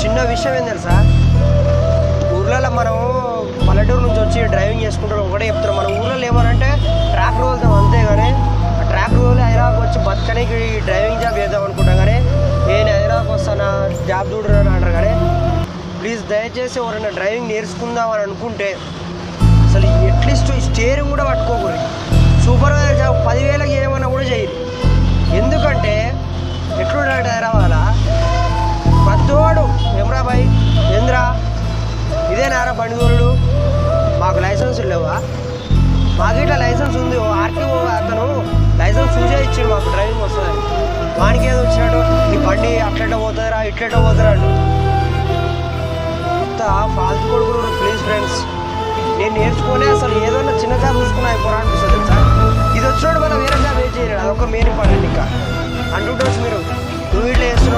చిన్న విషయం ఏం తెలుసా, ఊర్లలో మనం పల్లెటూరు నుంచి వచ్చి డ్రైవింగ్ చేసుకుంటారు ఒకటే చెప్తారు. మన ఊర్లలో ఏమనంటే ట్రాక్టర్ వెళ్తాం అంతే, కానీ ఆ ట్రాక్టర్ వదిలి హైదరాబాద్ వచ్చి బతకడానికి డ్రైవింగ్ జాబ్ చేద్దాం అనుకుంటాం. కానీ నేను హైదరాబాద్ వస్తానా జాబ్ చూడరు అని అంటారు. కానీ ప్లీజ్ దయచేసి ఎవరైనా డ్రైవింగ్ నేర్చుకుందాం అని అనుకుంటే అసలు అట్లీస్ట్ స్టీరింగ్ కూడా పట్టుకోకూడదు. సూపర్వైజర్ జాబ్ 10,000 చేయమన్నా కూడా చేయరు. ఎందుకంటే ఎట్లుంటాడు హైదరాబాద్లో పెద్దోడు ఎమ్రాబాయ్ ఏంద్రా ఇదేనారా బండి తోలుడు, మాకు లైసెన్స్ లేవా, మాకు ఇట్లా లైసెన్స్ ఉంది, ఆర్టీఓ అతను లైసెన్స్ చూసే ఇచ్చిండు మాకు డ్రైవింగ్ వస్తుందని. వానికి ఏదో వచ్చినట్టు ఈ బండి అట్లెట్ట పోతుందిరా ఇట్లెట్ట పోతురా అంటు ఇంత ఫాల్తు కొడుకులు. ప్లీజ్ ఫ్రెండ్స్, నేను నేర్చుకునే అసలు ఏదన్నా చిన్న జాబ్ చూసుకున్నా అయిపోరా అనిపిస్తుంది తెలుసా. ఇది వచ్చినప్పుడు మనం వేరే జాబ్ ఏం చేయలేడు, అదొక మెయిన్ ఇంపార్టెంట్. ఇంకా అంటుండొచ్చు మీరు, నువ్వు ఇట్లా చేస్తున్నావు